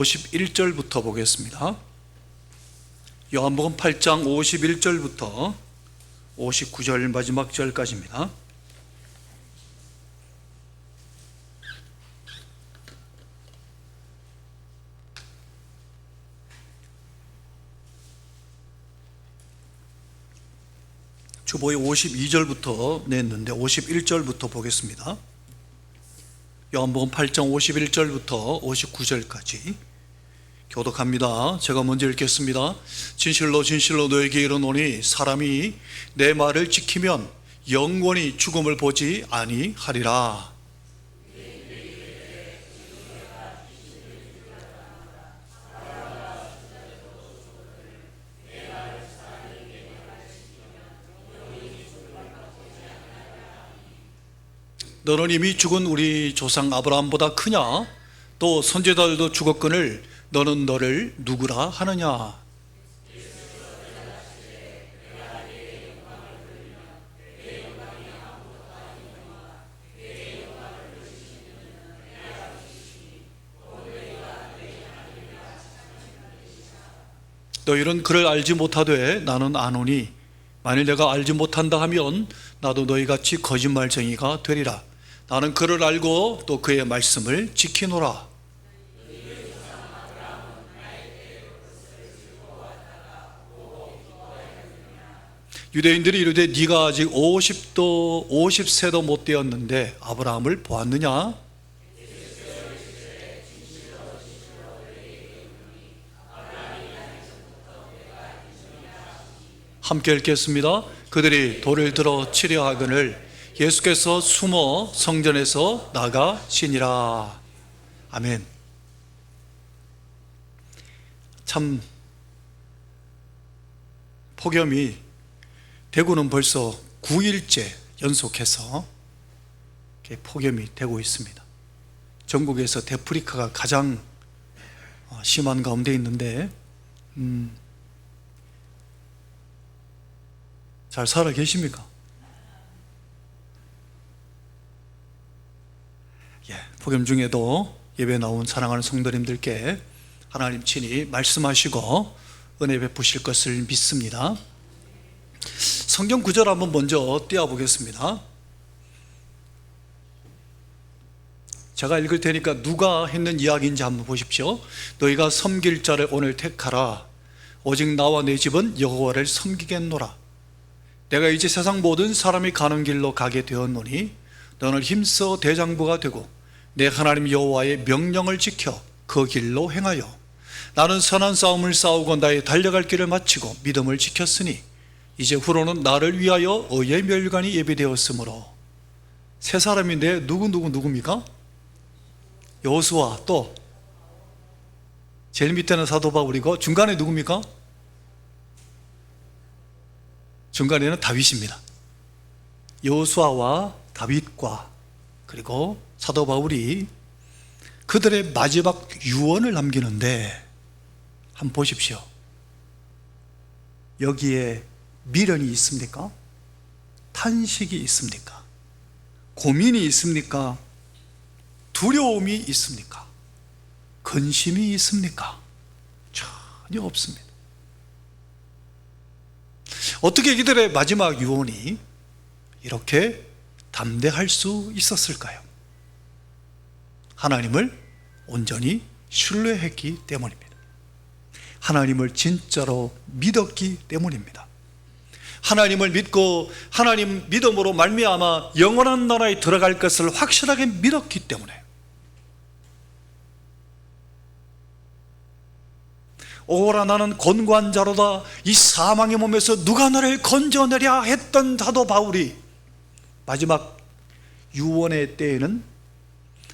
51절부터 보겠습니다. 요한복음 8장 51절부터 59절 마지막 절까지입니다. 주보에 52절부터 냈는데 51절부터 보겠습니다. 요한복음 8장 51절부터 59절까지 교독합니다. 제가 먼저 읽겠습니다. 진실로 진실로 너에게 이르노니 사람이 내 말을 지키면 영원히 죽음을 보지 아니하리라. 너는 이미 죽은 우리 조상 아브라함보다 크냐? 또 선지자들도 죽었거늘 너는 너를 누구라 하느냐? 너희는 그를 알지 못하되 나는 아노니 만일 내가 알지 못한다 하면 나도 너희같이 거짓말쟁이가 되리라. 나는 그를 알고 또 그의 말씀을 지키노라. 유대인들이 이르되 네가 아직 50세도 못 되었는데 아브라함을 보았느냐? 함께 읽겠습니다. 그들이 돌을 들어 치려 하거늘 예수께서 숨어 성전에서 나가시니라. 아멘. 참 폭염이 대구는 벌써 9일째 연속해서 폭염이 되고 있습니다. 전국에서 데프리카가 가장 심한 가운데 있는데 잘 살아 계십니까? 폭염 중에도 예배 나온 사랑하는 성도님들께 하나님 친히 말씀하시고 은혜 베푸실 것을 믿습니다. 성경 구절 한번 먼저 띄워보겠습니다. 제가 읽을 테니까 누가 했는 이야기인지 한번 보십시오. 너희가 섬길 자를 오늘 택하라. 오직 나와 내 집은 여호와를 섬기겠노라. 내가 이제 세상 모든 사람이 가는 길로 가게 되었노니 너는 힘써 대장부가 되고 내 하나님 여호와의 명령을 지켜 그 길로 행하여 나는 선한 싸움을 싸우고 나의 달려갈 길을 마치고 믿음을 지켰으니 이제 후로는 나를 위하여 의의 멸관이 예비되었으므로. 세 사람인데 누굽니까? 여호수아, 또 제일 밑에는 사도 바울이고 중간에 누굽니까? 중간에는 다윗입니다. 여호수아와 다윗과 그리고 사도 바울이 그들의 마지막 유언을 남기는데 한번 보십시오. 여기에 미련이 있습니까? 탄식이 있습니까? 고민이 있습니까? 두려움이 있습니까? 근심이 있습니까? 전혀 없습니다. 어떻게 이들의 마지막 유언이 이렇게 담대할 수 있었을까요? 하나님을 온전히 신뢰했기 때문입니다. 하나님을 진짜로 믿었기 때문입니다. 하나님을 믿고 하나님 믿음으로 말미암아 영원한 나라에 들어갈 것을 확실하게 믿었기 때문에 오라 나는 곤고한 자로다 이 사망의 몸에서 누가 나를 건져내랴 했던 사도 바울이 마지막 유언의 때에는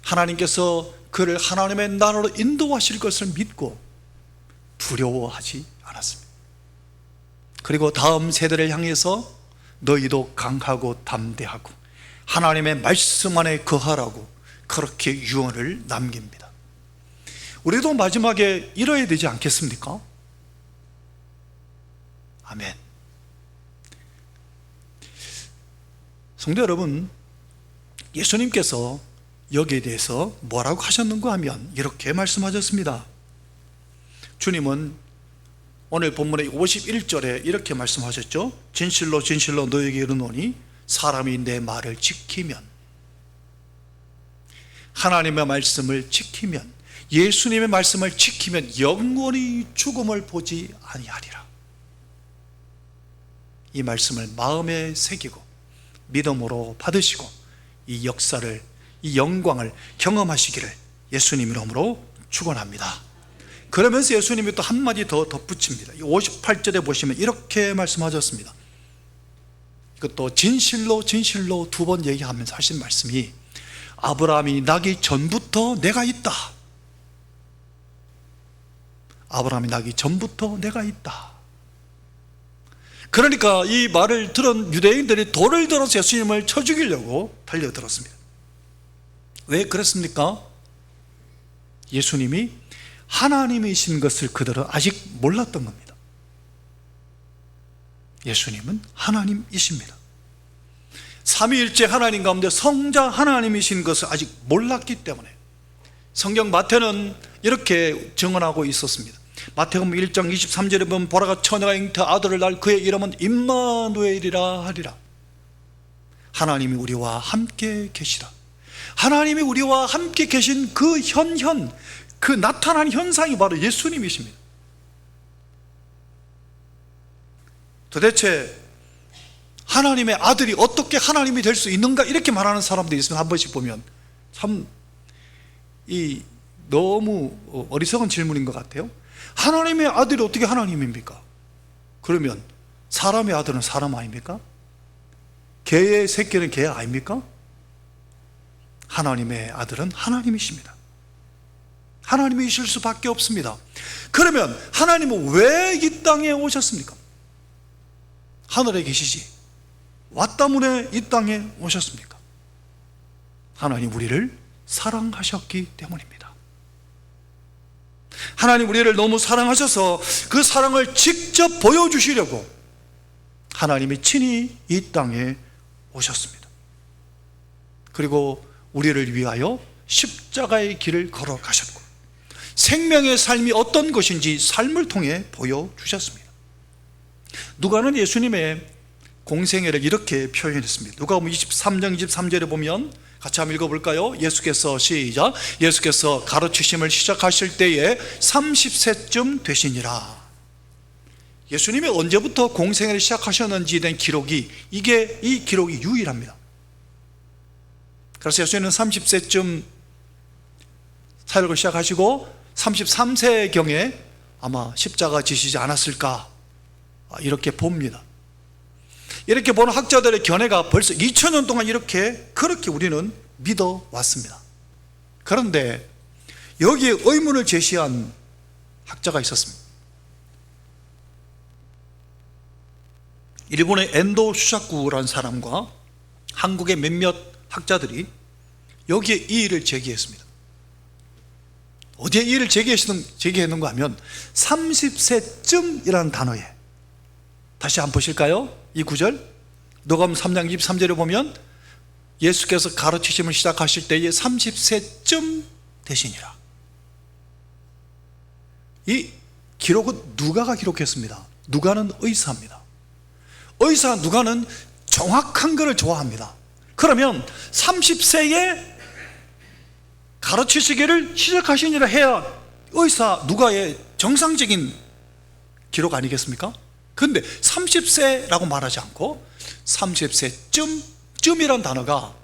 하나님께서 그를 하나님의 나라로 인도하실 것을 믿고 두려워하지 않았습니다. 그리고 다음 세대를 향해서 너희도 강하고 담대하고 하나님의 말씀 안에 거하라고 그렇게 유언을 남깁니다. 우리도 마지막에 이뤄야 되지 않겠습니까? 아멘. 성도 여러분, 예수님께서 여기에 대해서 뭐라고 하셨는가 하면 이렇게 말씀하셨습니다. 주님은 오늘 본문의 51절에 이렇게 말씀하셨죠. 진실로 진실로 너에게 이르노니 사람이 내 말을 지키면, 하나님의 말씀을 지키면, 예수님의 말씀을 지키면 영원히 죽음을 보지 아니하리라. 이 말씀을 마음에 새기고 믿음으로 받으시고 이 역사를, 이 영광을 경험하시기를 예수님 이름으로 축원합니다. 그러면서 예수님이 또 한마디 더 덧붙입니다. 58절에 보시면 이렇게 말씀하셨습니다. 이것도 진실로 진실로 두 번 얘기하면서 하신 말씀이, 아브라함이 나기 전부터 내가 있다. 아브라함이 나기 전부터 내가 있다. 그러니까 이 말을 들은 유대인들이 돌을 들어서 예수님을 쳐 죽이려고 달려들었습니다. 왜 그랬습니까? 예수님이 하나님이신 것을 그들은 아직 몰랐던 겁니다. 예수님은 하나님이십니다. 삼위일체 하나님 가운데 성자 하나님이신 것을 아직 몰랐기 때문에 성경 마태는 이렇게 증언하고 있었습니다. 마태복음 1장 23절에 보면 보라가 처녀가 잉태 아들을 낳을 그의 이름은 임마누엘이라 하리라. 하나님이 우리와 함께 계시다. 하나님이 우리와 함께 계신 그 그 나타난 현상이 바로 예수님이십니다. 도대체 하나님의 아들이 어떻게 하나님이 될 수 있는가, 이렇게 말하는 사람들이 있으면 한 번씩 보면 참 너무 어리석은 질문인 것 같아요. 하나님의 아들이 어떻게 하나님입니까? 그러면 사람의 아들은 사람 아닙니까? 개의 새끼는 개 아닙니까? 하나님의 아들은 하나님이십니다. 하나님이실 수밖에 없습니다. 그러면 하나님은 왜 이 땅에 오셨습니까? 하늘에 계시지 와 때문에 이 땅에 오셨습니까? 하나님 우리를 사랑하셨기 때문입니다. 하나님 우리를 너무 사랑하셔서 그 사랑을 직접 보여주시려고 하나님이 친히 이 땅에 오셨습니다. 그리고 우리를 위하여 십자가의 길을 걸어가셨고 생명의 삶이 어떤 것인지 삶을 통해 보여주셨습니다. 누가는 예수님의 공생애를 이렇게 표현했습니다. 누가복음 23장 23절에 보면 같이 한번 읽어볼까요? 예수께서 시작, 예수께서 가르치심을 시작하실 때에 30세쯤 되시니라. 예수님이 언제부터 공생애를 시작하셨는지에 대한 기록이, 이 기록이 유일합니다. 그래서 예수님은 30세쯤 사역을 시작하시고 33세경에 아마 십자가 지시지 않았을까, 이렇게 봅니다. 이렇게 보는 학자들의 견해가 벌써 2000년 동안 그렇게 우리는 믿어왔습니다. 그런데 여기에 의문을 제시한 학자가 있었습니다. 일본의 엔도 슈사쿠라는 사람과 한국의 몇몇 학자들이 여기에 이의를 제기했습니다. 어디에 이의를 제기했는가 하면 30세쯤이라는 단어에, 다시 한번 보실까요? 이 구절, 누가복음 3장 23절에 보면 예수께서 가르치심을 시작하실 때에 30세쯤 되시니라. 이 기록은 누가가 기록했습니다. 누가는 의사입니다. 누가는 정확한 것을 좋아합니다. 그러면 30세에 가르치시기를 시작하시니라 해야 의사 누가의 정상적인 기록 아니겠습니까? 그런데 30세라고 말하지 않고 30세쯤이란 단어가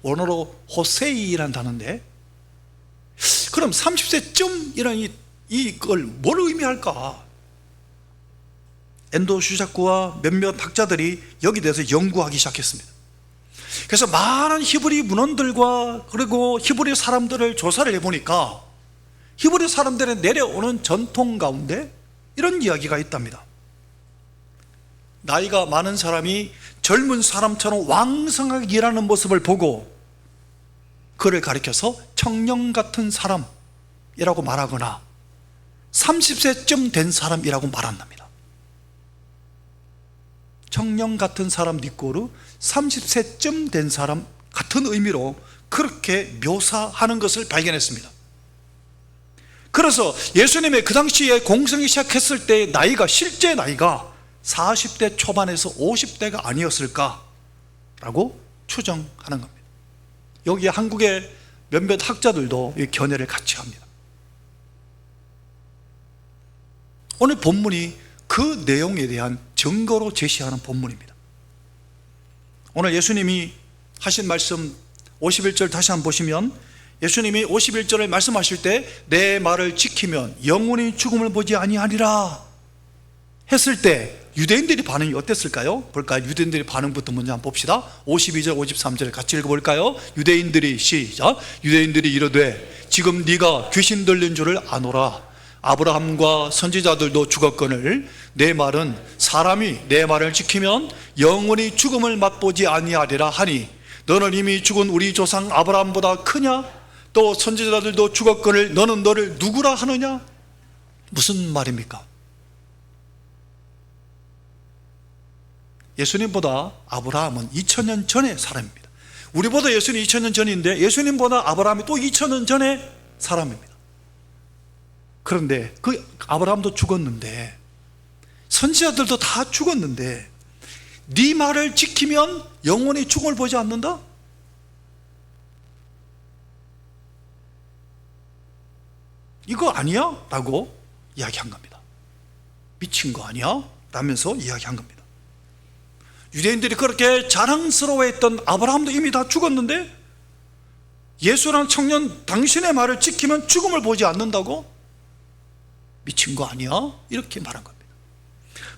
원어로 호세이라는 단어인데, 그럼 30세쯤이란 이걸 뭘 의미할까? 엔도 슈사쿠와 몇몇 학자들이 여기 대해서 연구하기 시작했습니다. 그래서 많은 히브리 문헌들과 그리고 히브리 사람들을 조사를 해보니까 히브리 사람들의 내려오는 전통 가운데 이런 이야기가 있답니다. 나이가 많은 사람이 젊은 사람처럼 왕성하게 일하는 모습을 보고 그를 가리켜서 청년 같은 사람이라고 말하거나 30세쯤 된 사람이라고 말한답니다. 청년 같은 사람 니꼬르 30세쯤 된 사람 같은 의미로 그렇게 묘사하는 것을 발견했습니다. 그래서 예수님의 그 당시에 공생이 시작했을 때 나이가, 실제 나이가 40대 초반에서 50대가 아니었을까라고 추정하는 겁니다. 여기 한국의 몇몇 학자들도 이 견해를 같이 합니다. 오늘 본문이 그 내용에 대한 증거로 제시하는 본문입니다. 오늘 예수님이 하신 말씀 51절 다시 한번 보시면, 예수님이 51절을 말씀하실 때 내 말을 지키면 영원히 죽음을 보지 아니하리라 했을 때 유대인들이 반응이 어땠을까요? 볼까요? 유대인들의 반응부터 먼저 한번 봅시다. 52절 53절 같이 읽어볼까요? 유대인들이, 시작, 유대인들이 이르되 지금 네가 귀신 들린 줄을 아노라. 아브라함과 선지자들도 죽었거늘 내 말은 사람이 내 말을 지키면 영원히 죽음을 맛보지 아니하리라 하니 너는 이미 죽은 우리 조상 아브라함보다 크냐? 또 선지자들도 죽었거늘 너는 너를 누구라 하느냐? 무슨 말입니까? 예수님보다 아브라함은 2000년 전의 사람입니다. 우리보다 예수님 2000년 전인데 예수님보다 아브라함이 또 2000년 전의 사람입니다. 그런데 그 아브라함도 죽었는데 선지자들도 다 죽었는데 네 말을 지키면 영원히 죽음을 보지 않는다? 이거 아니야? 라고 이야기한 겁니다. 미친 거 아니야? 라면서 이야기한 겁니다. 유대인들이 그렇게 자랑스러워했던 아브라함도 이미 다 죽었는데 예수라는 청년 당신의 말을 지키면 죽음을 보지 않는다고? 미친 거 아니야? 이렇게 말한 겁니다.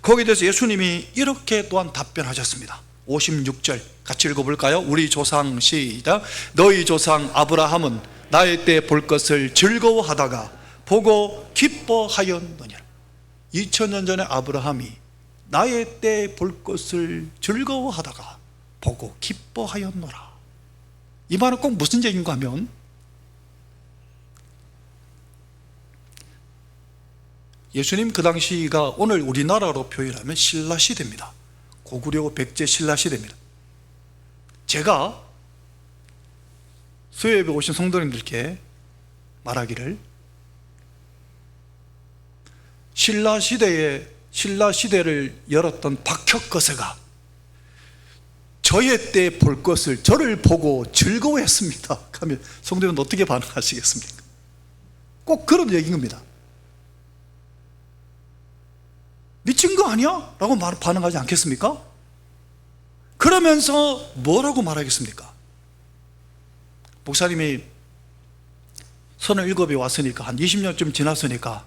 거기에 대해서 예수님이 이렇게 또한 답변하셨습니다. 56절 같이 읽어볼까요? 우리 조상, 시작, 너희 조상 아브라함은 나의 때 볼 것을 즐거워하다가 보고 기뻐하였느니라. 2000년 전에 아브라함이 나의 때 볼 것을 즐거워하다가 보고 기뻐하였노라. 이 말은 꼭 무슨 얘기인가 하면 예수님 그 당시가 오늘 우리나라로 표현하면 신라시대입니다. 고구려 백제 신라시대입니다. 제가 수요예배 오신 성도님들께 말하기를 신라시대를 열었던 박혁거세가 저의 때 볼 것을 저를 보고 즐거워했습니다 하면 성도님은 어떻게 반응하시겠습니까? 꼭 그런 얘기인 겁니다. 미친 거 아니야? 라고 반응하지 않겠습니까? 그러면서 뭐라고 말하겠습니까? 목사님이 37에 왔으니까 한 20년쯤 지났으니까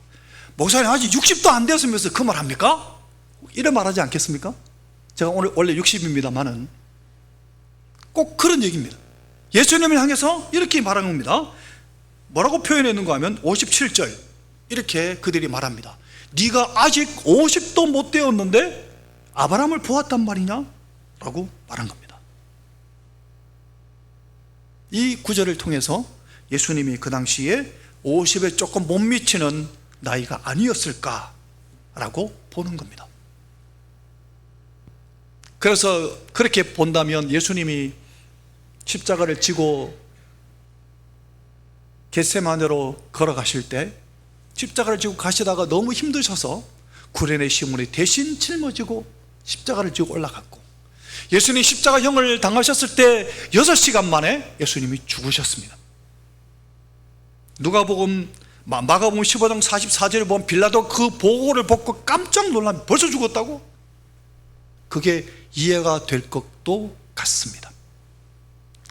목사님 아직 60도 안 됐으면서 그 말 합니까? 이런 말 하지 않겠습니까? 제가 오늘 원래 60입니다만은 꼭 그런 얘기입니다. 예수님을 향해서 이렇게 말한 겁니다. 뭐라고 표현했는가 하면 57절 이렇게 그들이 말합니다. 네가 아직 50도 못 되었는데 아브라함을 보았단 말이냐? 라고 말한 겁니다. 이 구절을 통해서 예수님이 그 당시에 50에 조금 못 미치는 나이가 아니었을까라고 보는 겁니다. 그래서 그렇게 본다면 예수님이 십자가를 지고 겟세마네로 걸어가실 때 십자가를 지고 가시다가 너무 힘드셔서 구레네 시몬이 대신 짊어지고 십자가를 지고 올라갔고, 예수님이 십자가형을 당하셨을 때 6시간 만에 예수님이 죽으셨습니다. 누가복음 마가복음 15장 44절에 보면 빌라도 그 보고를 듣고 깜짝 놀라면 벌써 죽었다고? 그게 이해가 될 것도 같습니다.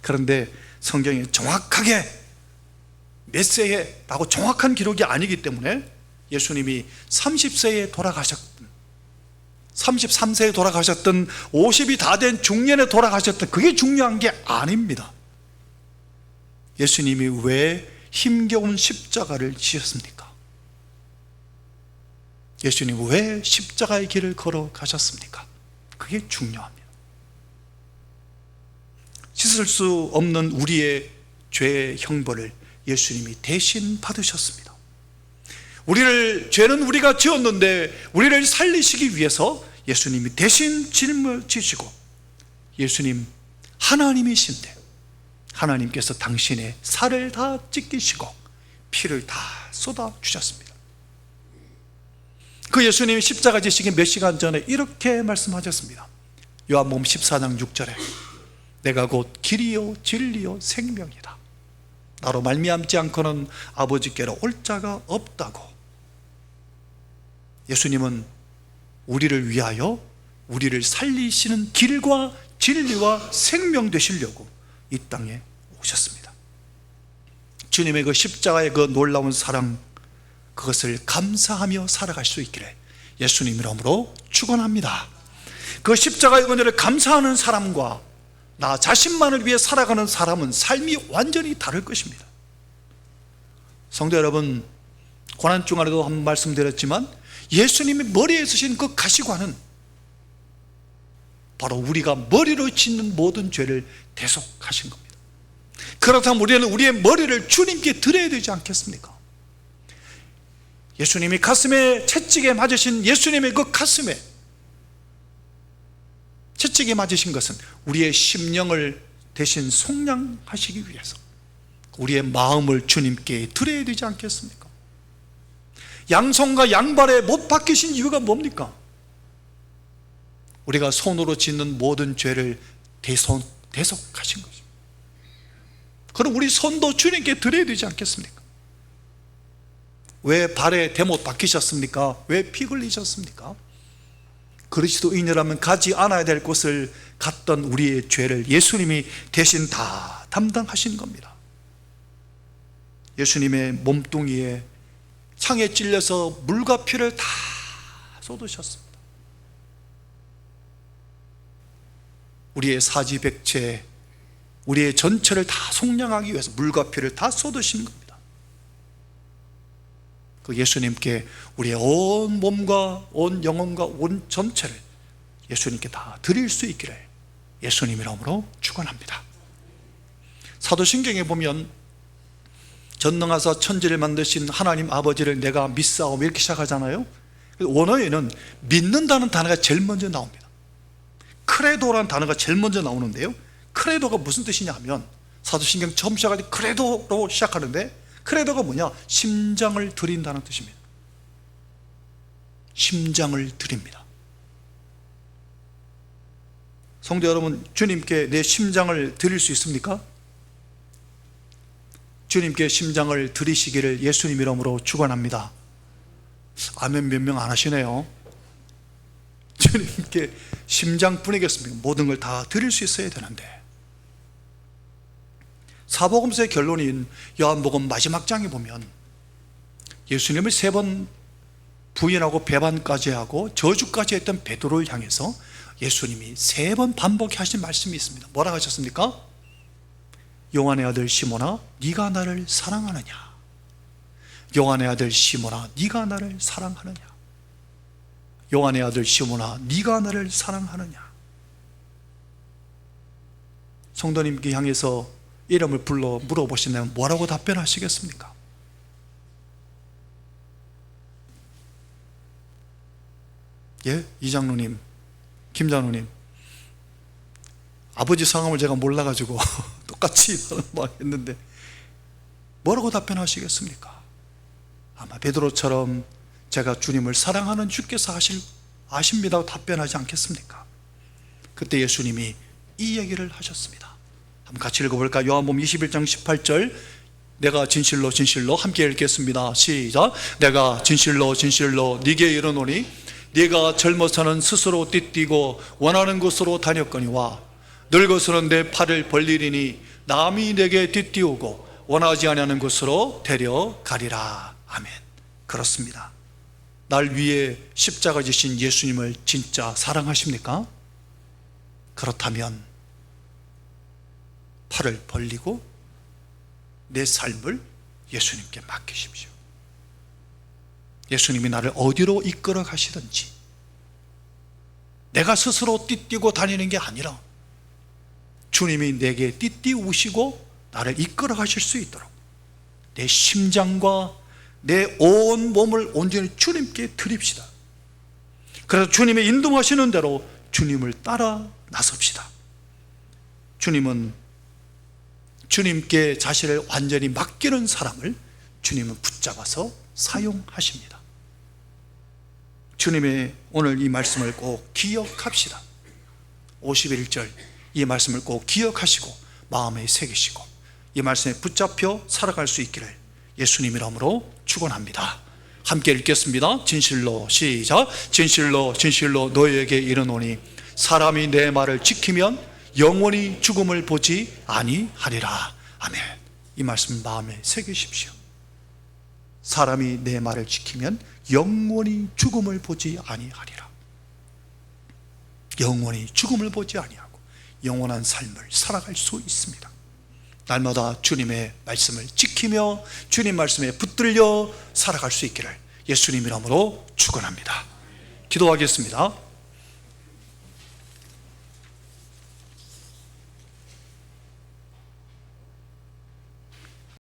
그런데 성경이 정확하게 몇 세라고 정확한 기록이 아니기 때문에 예수님이 30세에 돌아가셨던, 33세에 돌아가셨던, 50이 다 된 중년에 돌아가셨던, 그게 중요한 게 아닙니다. 예수님이 왜 힘겨운 십자가를 지셨습니까? 예수님 왜 십자가의 길을 걸어가셨습니까? 그게 중요합니다. 씻을 수 없는 우리의 죄의 형벌을 예수님이 대신 받으셨습니다. 죄는 우리가 지었는데 우리를 살리시기 위해서 예수님이 대신 짊어지시고, 예수님 하나님이신데 하나님께서 당신의 살을 다 찢기시고 피를 다 쏟아 주셨습니다. 그 예수님이 십자가 지시기 몇 시간 전에 이렇게 말씀하셨습니다. 요한복음 14장 6절에 내가 곧 길이요 진리요 생명이다. 나로 말미암지 않고는 아버지께로 올 자가 없다고. 예수님은 우리를 위하여 우리를 살리시는 길과 진리와 생명 되시려고 이 땅에 오셨습니다. 주님의 그 십자가의 그 놀라운 사랑, 그것을 감사하며 살아갈 수 있기를 예수님 이름으로 축원합니다. 그 십자가의 은혜를 감사하는 사람과 나 자신만을 위해 살아가는 사람은 삶이 완전히 다를 것입니다. 성도 여러분, 고난주간에도 한 번 말씀드렸지만 예수님이 머리에 쓰신 그 가시관은 바로 우리가 머리로 짓는 모든 죄를 대속하신 겁니다. 그렇다면 우리는 우리의 머리를 주님께 드려야 되지 않겠습니까? 예수님이 가슴에 채찍에 맞으신 예수님의 그 가슴에 채찍에 맞으신 것은 우리의 심령을 대신 속량하시기 위해서 우리의 마음을 주님께 드려야 되지 않겠습니까? 양손과 양발에 못 박히신 이유가 뭡니까? 우리가 손으로 짓는 모든 죄를 대속하신 거죠. 그럼 우리 손도 주님께 드려야 되지 않겠습니까? 왜 발에 대못 박히셨습니까? 왜 피 흘리셨습니까? 그리스도인이라면 가지 않아야 될 곳을 갔던 우리의 죄를 예수님이 대신 다 담당하신 겁니다. 예수님의 몸뚱이에 창에 찔려서 물과 피를 다 쏟으셨습니다. 우리의 사지백체, 우리의 전체를 다 속량하기 위해서 물과 피를 다 쏟으신 겁니다. 그 예수님께 우리의 온 몸과 온 영혼과 온 전체를 예수님께 다 드릴 수 있기를 예수님 이름으로 축원합니다. 사도신경에 보면 전능하사 천지를 만드신 하나님 아버지를 내가 믿사오며 이렇게 시작하잖아요. 원어에는 믿는다는 단어가 제일 먼저 나옵니다. 크레도라는 단어가 제일 먼저 나오는데요, 크레도가 무슨 뜻이냐 하면 사도신경 처음 시작할 때 크레도로 시작하는데 크레도가 뭐냐? 심장을 드린다는 뜻입니다. 심장을 드립니다. 성도 여러분, 주님께 내 심장을 드릴 수 있습니까? 주님께 심장을 드리시기를 예수님 이름으로 축원합니다. 아멘 몇 명 안 하시네요. 주님께 심장뿐이겠습니까? 모든 걸 다 드릴 수 있어야 되는데, 사복음서의 결론인 요한복음 마지막 장에 보면 예수님을 3번 부인하고 배반까지 하고 저주까지 했던 베드로를 향해서 예수님이 3번 반복하신 말씀이 있습니다. 뭐라고 하셨습니까? 요한의 아들 시몬아, 네가 나를 사랑하느냐? 요한의 아들 시몬아, 네가 나를 사랑하느냐? 요한의 아들 시몬아, 네가 나를 사랑하느냐? 성도님께 향해서 이름을 불러 물어보신다면 뭐라고 답변하시겠습니까? 예? 이장로님, 김장로님, 아버지 성함을 제가 몰라가지고 똑같이 했는데 뭐라고 답변하시겠습니까? 아마 베드로처럼 제가 주님을 사랑하는 주께서 아십니다고 답변하지 않겠습니까? 그때 예수님이 이 얘기를 하셨습니다. 한번 같이 읽어볼까? 요한복음 21장 18절, 내가 진실로 진실로 함께 읽겠습니다. 시작. 내가 진실로 진실로 네게 이르노니 네가 젊어서는 스스로 띠뛰고 원하는 곳으로 다녔거니와 늙어서는 내 팔을 벌리리니 남이 내게 띠띠우고 원하지 아니하는 곳으로 데려가리라. 아멘. 그렇습니다. 날 위해 십자가 지신 예수님을 진짜 사랑하십니까? 그렇다면 팔을 벌리고 내 삶을 예수님께 맡기십시오. 예수님이 나를 어디로 이끌어 가시든지 내가 스스로 띠뛰고 다니는 게 아니라 주님이 내게 띠띠우시고 나를 이끌어 가실 수 있도록 내 심장과 내 온 몸을 온전히 주님께 드립시다. 그래서 주님의 인도하시는 대로 주님을 따라 나섭시다. 주님은 주님께 자신을 완전히 맡기는 사람을 주님은 붙잡아서 사용하십니다. 주님의 오늘 이 말씀을 꼭 기억합시다. 51절 이 말씀을 꼭 기억하시고 마음에 새기시고 이 말씀에 붙잡혀 살아갈 수 있기를 예수님 이름으로 축원합니다. 함께 읽겠습니다. 진실로 시작. 진실로 진실로 너희에게 이르노니 사람이 내 말을 지키면 영원히 죽음을 보지 아니하리라. 아멘. 이 말씀 마음에 새기십시오. 사람이 내 말을 지키면 영원히 죽음을 보지 아니하리라. 영원히 죽음을 보지 아니하고 영원한 삶을 살아갈 수 있습니다. 날마다 주님의 말씀을 지키며 주님 말씀에 붙들려 살아갈 수 있기를 예수님 이름으로 축원합니다. 기도하겠습니다.